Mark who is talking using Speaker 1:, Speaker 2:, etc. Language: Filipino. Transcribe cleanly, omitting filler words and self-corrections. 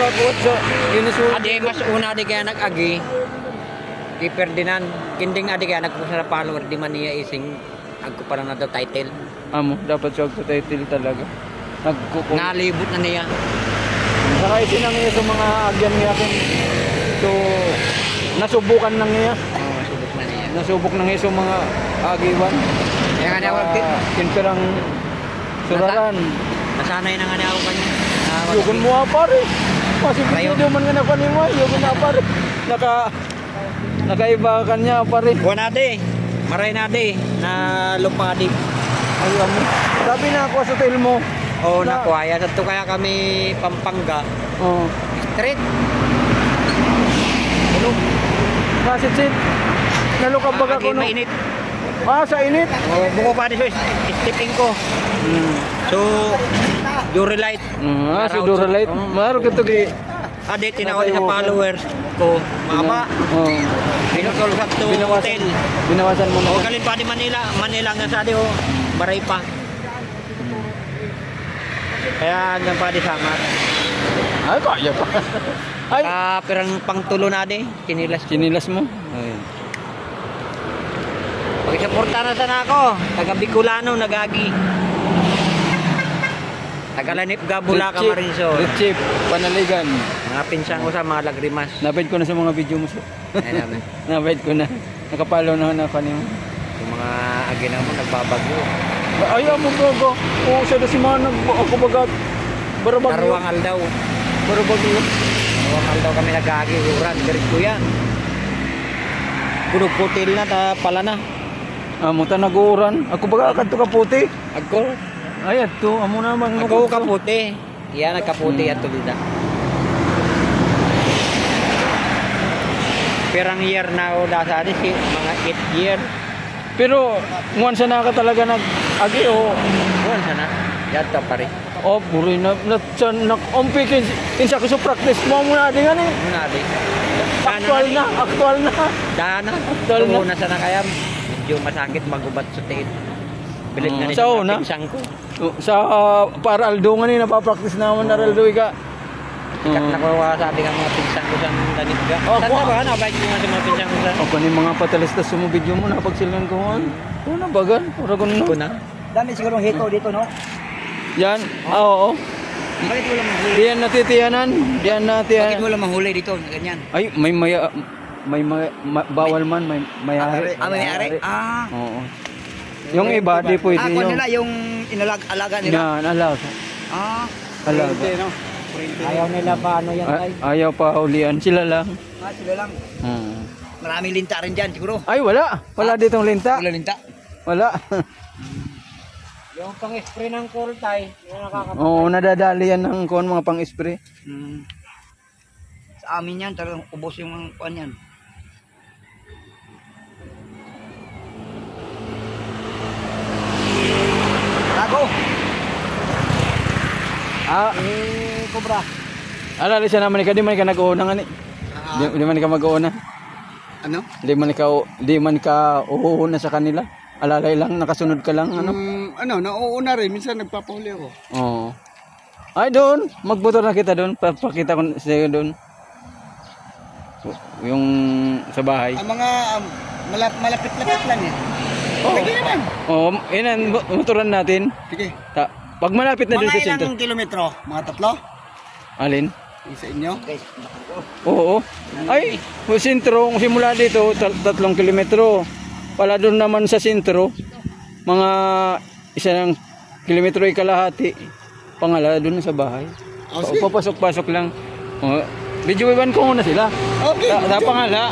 Speaker 1: pagbuot so Unisul.
Speaker 2: Adi mas una di kaya nag-agi. Kay Ferdinand, kinding adi kaya nagpusa sa follower di man niya ising agko para na daw title.
Speaker 1: Amo, dapat siya sa title talaga. Nagkukong.
Speaker 2: Nalibot na niya.
Speaker 1: Saka isinang niya sa mga agyan niya. So, nasubukan lang niya.
Speaker 2: Oo, subok na niya.
Speaker 1: Nasubok na niya sa mga agiwan.
Speaker 2: Kaya nga niya wagtit.
Speaker 1: Kinperang suraran.
Speaker 2: Nasanay na nga niya ako kanya.
Speaker 1: Yugon mo pare. Masipito man nga na kanima. Yugon na pare. Nakaiba kanya pare.
Speaker 2: Buwan nade. Maray nade. Na lupadi.
Speaker 1: Ayun mo. Sabi na ako sa hotel mo.
Speaker 2: Oo, nakuha. Sa ito kaya kami Pampanga.
Speaker 1: Oo.
Speaker 2: Street.
Speaker 1: Ano? Kasit-sit. Nalukab baga ko no?
Speaker 2: Mainit.
Speaker 1: Sa init?
Speaker 2: Oo, buko pa din so stepping ko. So, Duralight.
Speaker 1: So Duralight. Maro ka ito kay...
Speaker 2: Ade, tinawag sa followers ko. Mama. Pinukol sa ito hotel.
Speaker 1: Binawasan mo na.
Speaker 2: O, galing pa di Manila. Manila nga sa ade, Baray pa. Kaya hanggang pa di Samar.
Speaker 1: Ay, kaya pa. Ay.
Speaker 2: Perang pangtulo na ade.
Speaker 1: Kinilas mo? Ay.
Speaker 2: Pagsuporta na sana ako. Taga Bicolano, nagagi. Tagalanip Gabula, Camarines.
Speaker 1: Richip, Panaligan.
Speaker 2: Mga pinsang ko sa mga lagrimas.
Speaker 1: Napid ko na sa mga video mo. Napid ko na. Nakapalo na ako niyo.
Speaker 2: Yung mga agina mo nagbabagyo.
Speaker 1: Ayaw mo bago. Oo, siya na si Manag. Ako bagat. Barabagyo.
Speaker 2: Karuangal daw.
Speaker 1: Barabagyo.
Speaker 2: Karuangal daw kami nagagi. Uran, diretso yan. Kunog putil na, pala na.
Speaker 1: Amo ta nag-uuran. Ako baga kadto ka puti.
Speaker 2: Agko.
Speaker 1: Ay, ato, amo naman.
Speaker 2: Ako kaputi. Yan, nagkaputi at tulida. Perang year na o dasa mga 8 year.
Speaker 1: Pero, nguwan sa naka talaga nag-agi o?
Speaker 2: Nguwan sa na. Yan to pare.
Speaker 1: Oh, puri na. Nag-umpi kinsa ko sa practice mo muna di nga ni.
Speaker 2: Muna di.
Speaker 1: Aktual na.
Speaker 2: Dana.
Speaker 1: Aktual na.
Speaker 2: Tunguna sa na kaya. Medyo masakit magubat sa tiid. Bilit na rin
Speaker 1: sa
Speaker 2: sa pinsang ko.
Speaker 1: Sa para Aldo nga ni napapractice naman na Aldo ika.
Speaker 2: Kat nakuha sa ating mga pinsang ko sa danit ka. Saan na ba? Nabait mo nga sa mga pinsang ko sa...
Speaker 1: Ako ni mga patalistas sa mga video mo napagsilan ko nga. Ano na bagan? Uragon na.
Speaker 2: Kuna.
Speaker 3: Dami siguro hito dito, no?
Speaker 1: Yan. Oo.
Speaker 2: Bakit mo lang mahuli?
Speaker 1: Diyan natitiyanan. Diyan natiyan.
Speaker 2: Bakit mo lang mahuli dito? Ganyan.
Speaker 1: Ay, may bawal man, may mayari.
Speaker 2: May-ari?
Speaker 1: Oo. Yung iba, di pwede
Speaker 3: Ako
Speaker 1: yung...
Speaker 3: nila yung alaga nila.
Speaker 1: Yan, alaga. Alaga.
Speaker 2: Ayaw nila pa ano yan ay.
Speaker 1: Ayaw pa ulian. Sila lang.
Speaker 3: Sila lang. Maraming linta rin dyan siguro.
Speaker 1: Ay, wala. Wala ditong linta.
Speaker 3: Wala linta.
Speaker 1: Wala.
Speaker 2: Yung pang-spray ng kultay, yung nakakapatay.
Speaker 1: Oo, nadadali yan ng mga pang-spray.
Speaker 3: Sa amin yan, talagang ubos yung mga kuan yan. Tago! Cobra.
Speaker 1: Alala siya naman di man ka nag-uuna nga ni. Di man ka mag-uuna.
Speaker 3: Ano?
Speaker 1: Di man ka uuuna sa kanila. Alalay lang, nakasunod ka lang, ano?
Speaker 3: Nauuna rin. Minsan nagpapahuli ako.
Speaker 1: Oo. Ay, doon. Magmotor na kita doon. Papakita ko sa'yo doon. Yung sa bahay.
Speaker 3: Ang mga malapit-lapit lang eh. Pwede naman.
Speaker 1: Oo, yun motoran natin.
Speaker 3: Sige.
Speaker 1: Pag malapit na doon sa
Speaker 3: Mga
Speaker 1: sentro.
Speaker 3: ilang kilometro? Mga 3?
Speaker 1: Alin?
Speaker 3: Sa inyo?
Speaker 1: Oo. Ay, sa sentro, simula dito, 3 kilometro. Pala doon naman sa sentro, mga 1 kilometro kalahati. Pangala doon sa bahay. Papasok-pasok lang. Video iwan ko muna sila.
Speaker 3: Okay.
Speaker 1: Pangala.